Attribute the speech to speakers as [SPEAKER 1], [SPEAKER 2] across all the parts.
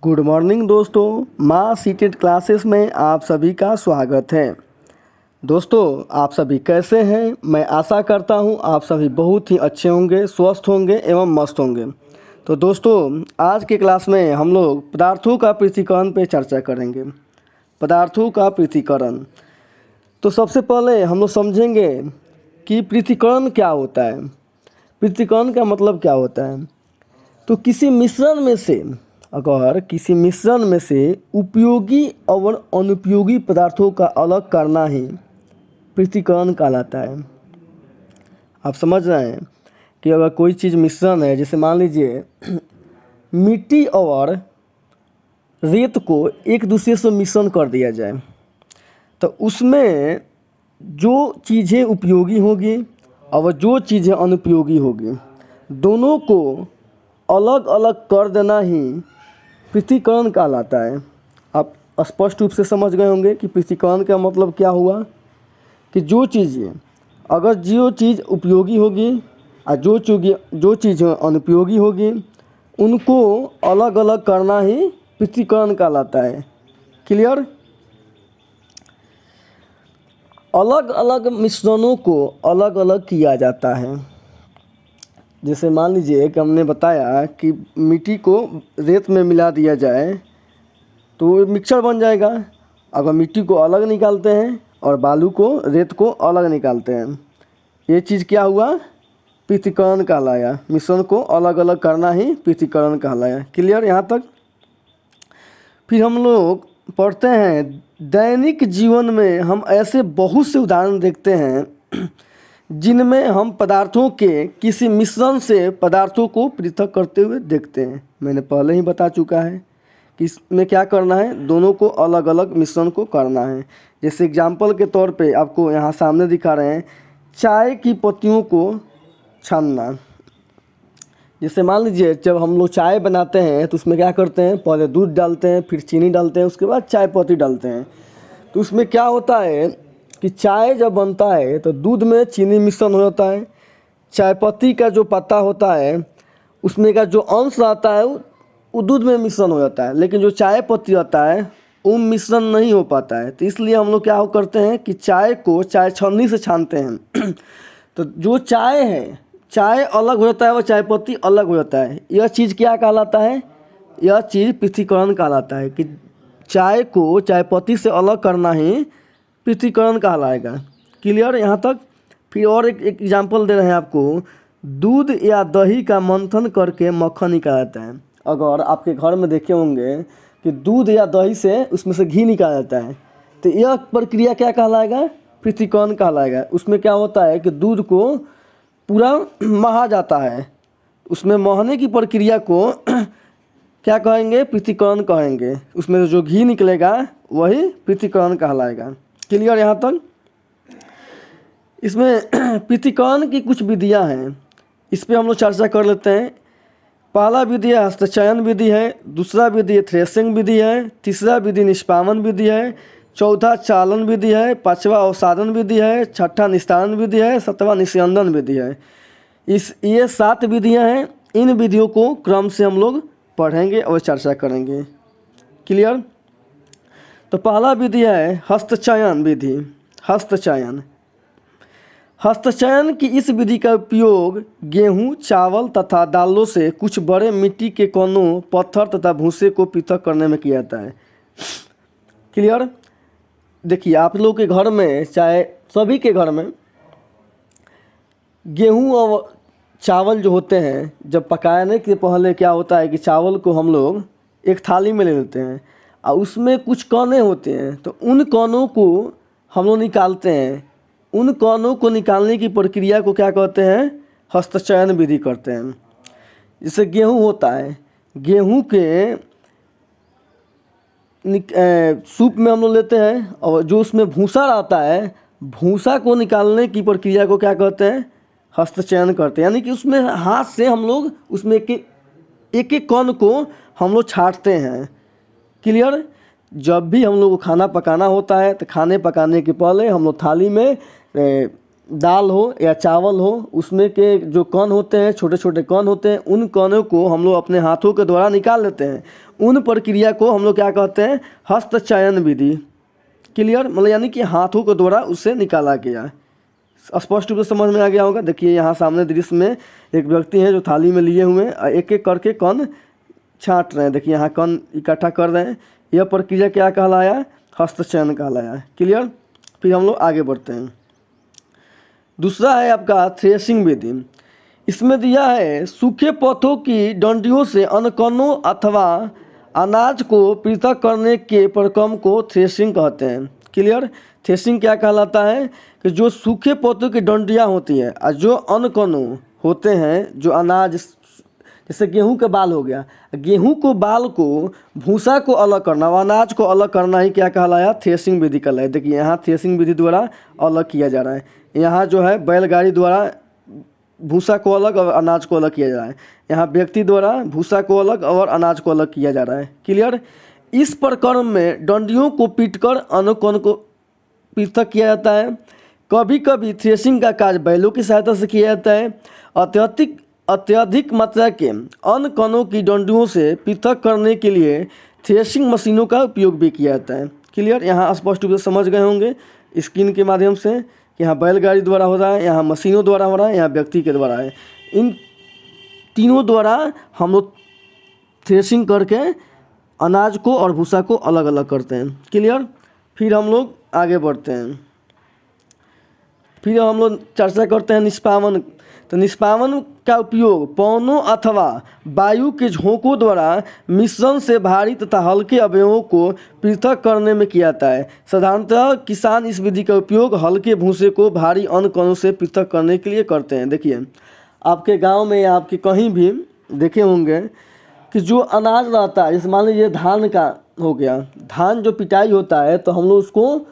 [SPEAKER 1] Good morning दोस्तों, माँ seated classes में आप सभी का स्वागत है। दोस्तों, आप सभी कैसे हैं? मैं आशा करता हूं आप सभी बहुत ही अच्छे होंगे, स्वस्थ होंगे एवं मस्त होंगे। तो दोस्तों, आज के क्लास में हम लोग पदार्थों का पृथक्करण पे चर्चा करेंगे। पदार्थों का पृथक्करण। तो सबसे पहले हम लोग समझेंगे कि पृथक्करण क्या होता है। पृथक्करण का मतलब क्या होता है? तो किसी मिश्रण में से उपयोगी और अनुपयोगी पदार्थों का अलग करना ही पृथक्करण कहलाता है। आप समझ रहे हैं कि अगर कोई चीज़ मिश्रण है, जैसे मान लीजिए मिट्टी और रेत को एक दूसरे से मिश्रण कर दिया जाए, तो उसमें जो चीज़ें उपयोगी होगी और जो चीज़ें अनुपयोगी होगी, दोनों को अलग अलग कर देना ही पृथक्करण कहलाता है। आप स्पष्ट रूप से समझ गए होंगे कि पृथक्करण का मतलब क्या हुआ कि जो चीज़ उपयोगी होगी और जो चीज़ अनुपयोगी होगी, उनको अलग अलग करना ही पृथक्करण कहलाता है। क्लियर? अलग अलग मिश्रणों को अलग अलग किया जाता है। जैसे मान लीजिए कि हमने बताया कि मिट्टी को रेत में मिला दिया जाए तो मिक्सचर बन जाएगा। अगर मिट्टी को अलग निकालते हैं और बालू को, रेत को अलग निकालते हैं, ये चीज़ क्या हुआ? पृथक्करण कहलाया। मिश्रण को अलग अलग करना ही पृथक्करण कहलाया। क्लियर यहाँ तक? फिर हम लोग पढ़ते हैं, दैनिक जीवन में हम ऐसे बहुत से उदाहरण देखते हैं जिनमें हम पदार्थों के किसी मिश्रण से पदार्थों को पृथक करते हुए देखते हैं। मैंने पहले ही बता चुका है कि इसमें क्या करना है, दोनों को अलग अलग मिश्रण को करना है। जैसे एग्जाम्पल के तौर पे आपको यहाँ सामने दिखा रहे हैं, चाय की पत्तियों को छानना। जैसे मान लीजिए जब हम लोग चाय बनाते हैं तो उसमें क्या करते हैं, पहले दूध डालते हैं, फिर चीनी डालते हैं, उसके बाद चाय पत्ती डालते हैं। तो उसमें क्या होता है कि चाय जब बनता है तो दूध में चीनी मिश्रण हो जाता है। चाय पत्ती का जो पत्ता होता है उसमें का जो अंश आता है वो दूध में मिश्रण हो जाता है, लेकिन जो चाय पत्ती आता है वो मिश्रण नहीं हो पाता है। तो इसलिए हम लोग क्या करते हैं कि चाय को चाय छन्नी से छानते हैं तो जो चाय है, चाय अलग हो जाता है और चाय पत्ती अलग हो जाता है। यह चीज़ क्या कहलाता है? यह चीज़ पृथक्करण कहलाता है कि चाय को चाय पत्ती से अलग करना ही पृथक्करण कहलाएगा। क्लियर यहाँ तक? फिर और एक एग्जाम्पल दे रहे हैं आपको, दूध या दही का मंथन करके मक्खन निकाला जाता है। अगर आपके घर में देखे होंगे कि दूध या दही से उसमें से घी निकाला जाता है, तो यह प्रक्रिया क्या कहलाएगा? पृथक्करण कहलाएगा। उसमें क्या होता है कि दूध को पूरा महा जाता है, उसमें महने की प्रक्रिया को क्या कहेंगे? पृथक्करण कहेंगे। उसमें जो घी निकलेगा वही पृथक्करण कहलाएगा। क्लियर यहाँ तक? इसमें पृथक्करण की कुछ विधियाँ हैं, इस पर हम लोग चर्चा कर लेते हैं। पहला विधि है हस्तचयन विधि है, दूसरा विधि थ्रेसिंग विधि है, तीसरा विधि निष्पादन विधि है, चौथा चालन विधि है, पांचवा अवसादन विधि है, छठा निस्तारण विधि है, सातवां निस्यंदन विधि है। ये 7 विधियाँ हैं। इन विधियों को क्रम से हम लोग पढ़ेंगे और चर्चा करेंगे। क्लियर? तो पहला विधि है हस्तचयन विधि। हस्तचयन की इस विधि का उपयोग गेहूं, चावल तथा दालों से कुछ बड़े मिट्टी के कणों, पत्थर तथा भूसे को पृथक करने में किया जाता है। क्लियर? देखिए, आप लोग के घर में, चाहे सभी के घर में, गेहूं और चावल जो होते हैं, जब पकाने के पहले क्या होता है कि चावल को हम लोग एक थाली में ले लेते हैं और उसमें कुछ कणे होते हैं, तो उन कणों को हम लोग निकालते हैं। उन कणों को निकालने की प्रक्रिया को क्या कहते हैं? हस्तचयन विधि करते हैं। जैसे गेहूं होता है, गेहूं के सूप में हम लोग लेते हैं और जो उसमें भूसा रहता है, भूसा को निकालने की प्रक्रिया को क्या कहते हैं? हस्तचयन करते हैं। यानी कि उसमें हाथ से हम लोग उसमें एक एक कण को हम लोग छांटते हैं। क्लियर? जब भी हम लोग को खाना पकाना होता है तो खाने पकाने के पहले हम लोग थाली में दाल हो या चावल हो, उसमें के जो कण होते हैं, छोटे छोटे कण होते हैं, उन कणों को हम लोग अपने हाथों के द्वारा निकाल लेते हैं। उन प्रक्रिया को हम लोग क्या कहते हैं? हस्तचयन विधि। क्लियर? मतलब यानी कि हाथों के द्वारा उसे निकाला गया। स्पष्ट रूप से समझ में आ गया होगा। देखिए यहाँ सामने दृश्य में एक व्यक्ति है जो थाली में लिए हुए हैं, एक एक करके कण छांट रहे हैं। देखिए यहाँ कण इकट्ठा कर रहे हैं। यह प्रक्रिया क्या कहलाया? हस्तचयन कहलाया। क्लियर? फिर हम लोग आगे बढ़ते हैं। दूसरा है आपका थ्रेसिंग विधि। इसमें दिया है सूखे पौधों की डंडियों से अन्न कणों अथवा अनाज को पृथक करने के प्रक्रम को थ्रेसिंग कहते हैं। क्लियर? थ्रेसिंग क्या कहलाता है कि जो सूखे पौधों की डंडियाँ होती हैं और जो अन्न कणों होते हैं, जो अनाज, जैसे गेहूं के बाल हो गया, गेहूं को बाल को भूसा को अलग करना और अनाज को अलग करना ही क्या कहलाया? थ्रेसिंग विधि कहलाया। देखिए यहाँ थ्रेसिंग विधि द्वारा अलग किया जा रहा है। यहाँ जो है बैलगाड़ी द्वारा भूसा को अलग और अनाज को अलग किया जा रहा है। यहाँ व्यक्ति द्वारा भूसा को अलग और अनाज को अलग किया जा रहा है। क्लियर? इस प्रक्रम में डंडियों को पीटकर अन्न कण को पृथक किया जाता है। कभी कभी थ्रेसिंग का कार्य बैलों की सहायता से किया जाता है। अत्यधिक मात्रा के अन्न कणों की डंडियों से पृथक करने के लिए थ्रेसिंग मशीनों का उपयोग भी किया जाता है। क्लियर? यहाँ स्पष्ट रूप से समझ गए होंगे स्क्रीन के माध्यम से कि यहाँ बैलगाड़ी द्वारा हो रहा है, यहाँ मशीनों द्वारा हो रहा है, यहाँ व्यक्ति के द्वारा है। इन तीनों द्वारा हम लोग थ्रेसिंग करके अनाज को और भूसा को अलग अलग करते हैं। क्लियर? फिर हम लोग आगे बढ़ते हैं। फिर हम लोग चर्चा करते हैं निष्पावन। तो निष्पावन का उपयोग पवनों अथवा वायु के झोंकों द्वारा मिश्रण से भारी तथा हल्के अवयवों को पृथक करने में किया जाता है। साधारणतः किसान इस विधि का उपयोग हल्के भूसे को भारी अन्न कणों से पृथक करने के लिए करते हैं। देखिए आपके गांव में या आपके कहीं भी देखे होंगे कि जो अनाज रहता है, जैसे मान लीजिए धान का हो गया, धान जो पिटाई होता है तो हम लोग उसको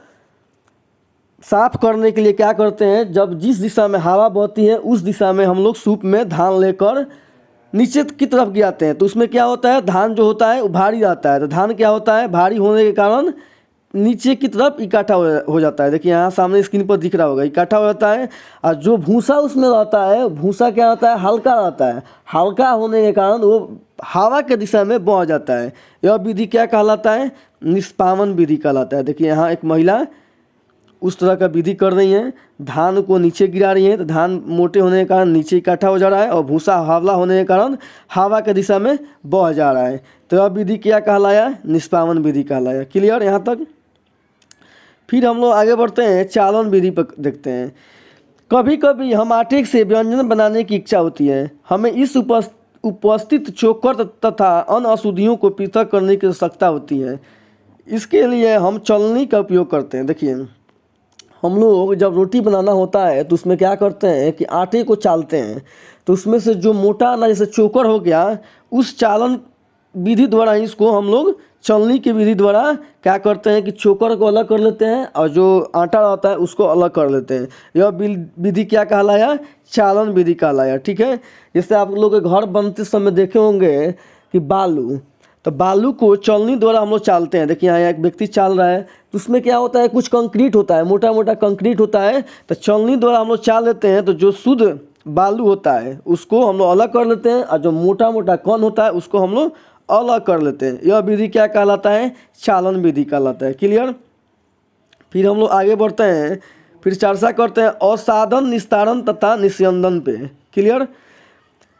[SPEAKER 1] साफ करने के लिए क्या करते हैं? जब जिस दिशा में हवा बहती है उस दिशा में हम लोग सूप में धान लेकर नीचे की तरफ गिराते हैं। तो उसमें क्या होता है? धान जो होता है वो भारी रहता है। तो धान क्या होता है? भारी होने के कारण नीचे की तरफ इकट्ठा हो जाता है। देखिए यहाँ सामने स्क्रीन पर दिख रहा होगा, इकट्ठा हो जाता है। और जो भूसा उसमें रहता है, भूसा क्या रहता है? हल्का रहता है। हल्का होने के कारण वो हवा के दिशा में बह जाता है। यह विधि क्या कहलाता है? निष्पावन विधि कहलाता है। देखिए यहाँ एक महिला उस तरह का विधि कर रही हैं, धान को नीचे गिरा रही हैं। तो धान मोटे होने के कारण नीचे इकट्ठा हो जा रहा है और भूसा हौला होने के कारण हवा के दिशा में बह जा रहा है। तो यह विधि क्या कहलाया? निष्पावन विधि कहलाया। क्लियर यहाँ तक? फिर हम लोग आगे बढ़ते हैं, चालन विधि पर देखते हैं। कभी कभी हम आटे से व्यंजन बनाने की इच्छा होती है। हमें इस उपस्थित चोकर तथा अन्य अशुद्धियों को पृथक करने की आवश्यकता होती है। इसके लिए हम चलनी का उपयोग करते हैं। देखिए हम लोग जब रोटी बनाना होता है तो उसमें क्या करते हैं कि आटे को चालते हैं। तो उसमें से जो मोटा अनाज जैसे चोकर हो गया, उस चालन विधि द्वारा इसको हम लोग चलनी की विधि द्वारा क्या करते हैं कि चोकर को अलग कर लेते हैं और जो आटा रहता है उसको अलग कर लेते हैं। यह विधि क्या कहलाया? चालन विधि कहलाया। ठीक है? जैसे आप लोग के घर बनते समय देखे होंगे कि बालू, तो बालू को चलनी द्वारा हम लोग चालते हैं। देखिए यहाँ एक व्यक्ति चाल रहा है, तो उसमें क्या होता है? कुछ कंक्रीट होता है, मोटा मोटा कंक्रीट होता है। तो चलनी द्वारा हम लोग चाल लेते हैं। तो जो शुद्ध बालू होता है उसको हम लोग अलग कर लेते हैं और जो मोटा मोटा कण होता है उसको हम लोग अलग कर लेते हैं। यह विधि क्या कहलाता है? चालन विधि कहलाता है। क्लियर? फिर हम लोग आगे बढ़ते हैं, फिर चर्चा करते हैं असाधन निस्तारण तथा निस्यंदन पे। क्लियर?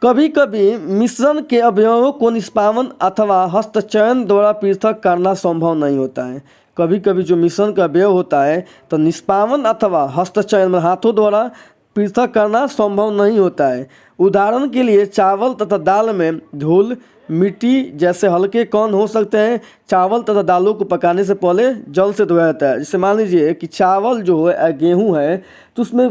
[SPEAKER 1] कभी कभी मिश्रण के अवयवों को निष्पावन अथवा हस्तचयन द्वारा पृथक करना संभव नहीं होता है। कभी कभी जो मिश्रण का अवयव होता है तो निष्पावन अथवा हस्तचयन में हाथों द्वारा पृथक करना संभव नहीं होता है। उदाहरण के लिए चावल तथा दाल में धूल, मिट्टी जैसे हल्के कण हो सकते हैं। चावल तथा दालों को पकाने से पहले जल से धोया जाता है। जैसे मान लीजिए कि चावल जो है गेहूँ है तो उसमें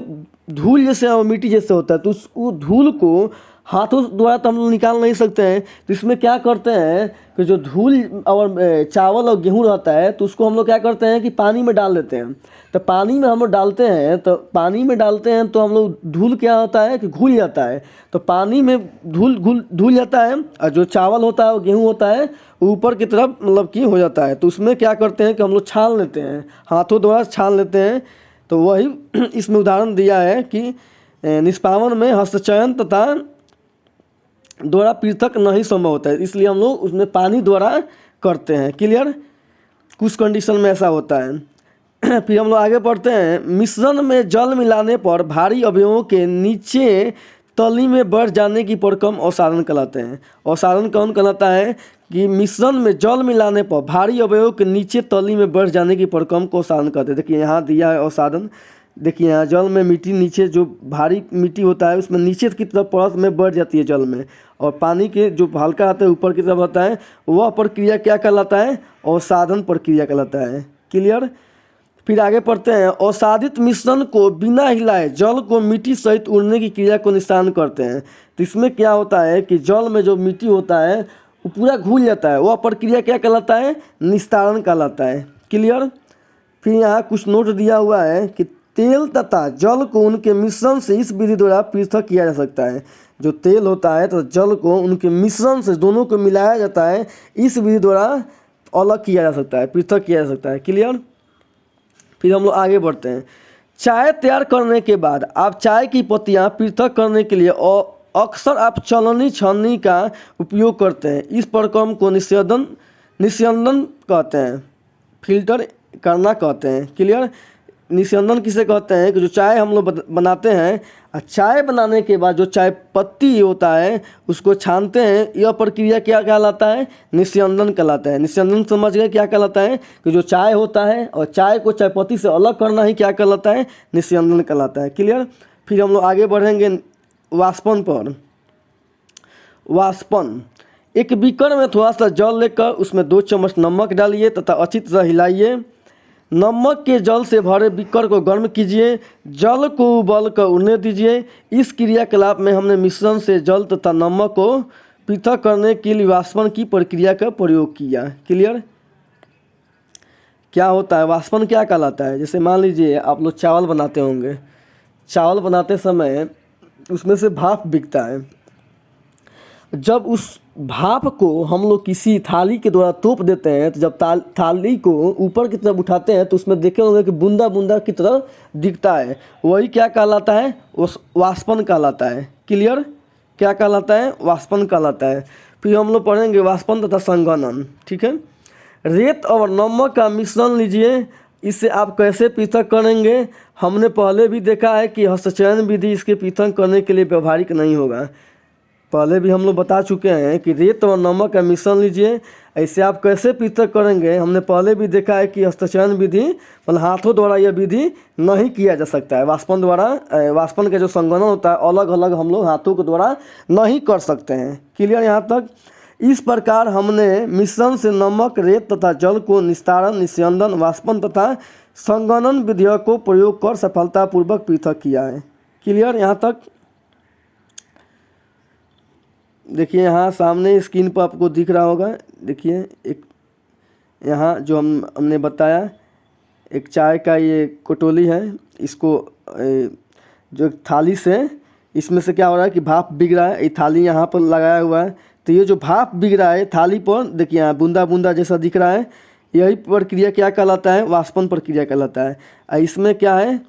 [SPEAKER 1] धूल जैसे और मिट्टी जैसे होता है, तो उस धूल को हाथों द्वारा तो हम लोग निकाल नहीं सकते हैं। तो इसमें क्या करते हैं कि जो धूल और चावल और गेहूँ रहता है तो उसको हम लोग क्या करते हैं कि पानी में डाल देते हैं। तो पानी में हम लोग डालते हैं, तो पानी में डालते हैं तो हम लोग धूल क्या होता है कि घुल जाता है। तो पानी में धूल जाता है और जो चावल होता है और गेहूँ होता है ऊपर की तरफ मतलब कि हो जाता है। तो उसमें क्या करते हैं कि हम लोग छान लेते हैं, हाथों द्वारा छान लेते हैं। तो वही इसमें उदाहरण दिया है कि निष्पावन में हस्तचयन तथा द्वारा पृथक नहीं संभव होता है, इसलिए हम लोग उसमें पानी द्वारा करते हैं। क्लियर? कुछ कंडीशन में ऐसा होता है। फिर हम लोग आगे बढ़ते हैं। मिश्रण में जल मिलाने पर भारी अवयवों के नीचे तली में बढ़ जाने की प्रक्रम अवसादन कहलाते हैं। अवसादन कौन कहलाता है कि मिश्रण में जल मिलाने पर भारी अवयवों के नीचे तली में बढ़ जाने की प्रक्रम को अवसादन कहते हैं। देखिए यहाँ दिया है अवसादन। देखिए यहाँ जल में मिट्टी नीचे जो भारी मिट्टी होता है उसमें नीचे की तरफ परत में बढ़ जाती है जल में, और पानी के जो हल्का आता है ऊपर की तरफ होता है, वह प्रक्रिया क्या कहलाता है? अवसादन प्रक्रिया कहलाता है। क्लियर? फिर आगे पढ़ते हैं। अवसादित मिश्रण को बिना हिलाए जल को मिट्टी सहित उड़ने की क्रिया को निस्तारण करते हैं। तो इसमें क्या होता है कि जल में जो मिट्टी होता है वो पूरा घुल जाता है, वह प्रक्रिया क्या कहलाता है? निस्तारण कहलाता है। क्लियर? फिर यहाँ कुछ नोट दिया हुआ है कि तेल तथा जल को उनके मिश्रण से इस विधि द्वारा पृथक किया जा सकता है। जो तेल होता है तो जल को उनके मिश्रण से दोनों को मिलाया जाता है, इस विधि द्वारा अलग किया जा सकता है, पृथक किया जा सकता है। क्लियर? फिर हम लोग आगे बढ़ते हैं। चाय तैयार करने के बाद आप चाय की पत्तियां पृथक करने के लिए अक्सर आप छलनी छन्नी का उपयोग करते हैं। इस प्रक्रम को निस्यंदन कहते हैं, फिल्टर करना कहते हैं। क्लियर? निस्यंदन किसे कहते हैं कि जो चाय हम लोग बनाते हैं, चाय बनाने के बाद जो चाय पत्ती होता है उसको छानते हैं, यह प्रक्रिया क्या कहलाता है? निस्यंदन कहलाता है। निस्यंदन समझ गए क्या कहलाता है? कि जो चाय होता है और चाय को चाय पत्ती से अलग करना ही क्या कहलाता है? निस्यंदन कहलाता है। क्लियर? फिर हम लोग आगे बढ़ेंगे वाष्पन पर। वाष्पन, एक बीकर में थोड़ा सा जल लेकर उसमें 2 चम्मच नमक डालिए तथा अच्छी तरह हिलाइए। नमक के जल से भरे बीकर को गर्म कीजिए, जल को उबाल कर उड़ने दीजिए। इस क्रियाकलाप में हमने मिश्रण से जल तथा नमक को पृथक करने के लिए वाष्पन की प्रक्रिया का प्रयोग किया। क्लियर? क्या होता है वाष्पन? क्या कहलाता है? जैसे मान लीजिए आप लोग चावल बनाते होंगे, चावल बनाते समय उसमें से भाप बिकता है। जब उस भाप को हम लोग किसी थाली के द्वारा तोप देते हैं, तो जब थाली को ऊपर की तरफ उठाते हैं तो उसमें देखे होंगे कि बूंदा बूंदा की तरह दिखता है, वही क्या कहलाता है? वाष्पन कहलाता है। क्लियर? क्या कहलाता है? वाष्पन कहलाता है। फिर हम लोग पढ़ेंगे वाष्पन तथा संघनन। ठीक है? रेत और नमक का मिश्रण लीजिए, इससे आप कैसे पृथक करेंगे? हमने पहले भी देखा है कि हस्तचयन विधि इसके पृथक करने के लिए व्यवहारिक नहीं होगा। पहले भी हम लोग बता चुके हैं कि रेत और नमक का मिश्रण लीजिए, ऐसे आप कैसे पृथक करेंगे? हमने पहले भी देखा है कि हस्तचयन विधि मतलब हाथों द्वारा यह विधि नहीं किया जा सकता है। वाष्पन द्वारा वाष्पन का जो संघनन होता है अलग अलग हम लोग हाथों के द्वारा नहीं कर सकते हैं। क्लियर यहाँ तक? इस प्रकार हमने मिश्रण से नमक, रेत तथा जल को निस्तारण, निस्यंदन, वाष्पन तथा संघनन विधियों को प्रयोग कर सफलतापूर्वक पृथक किया है। क्लियर यहाँ तक? देखिए यहाँ सामने स्क्रीन पर आपको दिख रहा होगा। देखिए एक यहाँ जो हमने बताया, एक चाय का ये कटोरी है, इसको जो थाली से इसमें से क्या हो रहा है कि भाप बिग रहा है। ये थाली यहाँ पर लगाया हुआ है, तो ये जो भाप बिग रहा है थाली पर, देखिए यहाँ बूंदा बूंदा जैसा दिख रहा है, यही प्रक्रिया क्या कहलाता है? वाष्पन प्रक्रिया कहलाता है। इसमें क्या है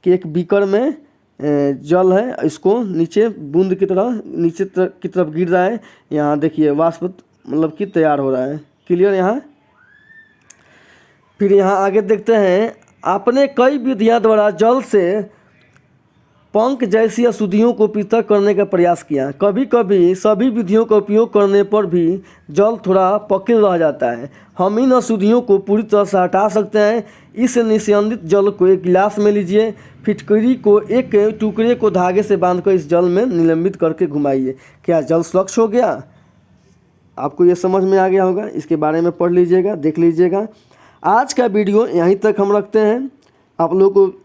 [SPEAKER 1] कि एक बीकर में जल है, इसको नीचे बूंद की तरह नीचे की तरफ गिर रहा है। यहाँ देखिए वाष्प मतलब कि तैयार हो रहा है। क्लियर यहाँ? फिर यहाँ आगे देखते हैं। आपने कई विधियाँ द्वारा जल से पंख जैसी अशुद्धियों को पृथक करने का प्रयास किया। कभी कभी सभी विधियों का उपयोग करने पर भी जल थोड़ा पकिल रह जाता है। हम इन अशुद्धियों को पूरी तरह से हटा सकते हैं। इस निस्यंदित जल को एक गिलास में लीजिए, फिटकरी को एक टुकड़े को धागे से बांधकर इस जल में निलंबित करके घुमाइए। क्या जल स्वच्छ हो गया? आपको ये समझ में आ गया होगा। इसके बारे में पढ़ लीजिएगा, देख लीजिएगा। आज का वीडियो यहीं तक हम रखते हैं। आप लोगों को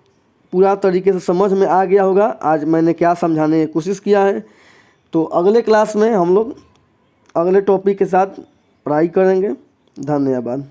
[SPEAKER 1] पूरा तरीके से समझ में आ गया होगा आज मैंने क्या समझाने की कोशिश किया है। तो अगले क्लास में हम लोग अगले टॉपिक के साथ पढ़ाई करेंगे। धन्यवाद।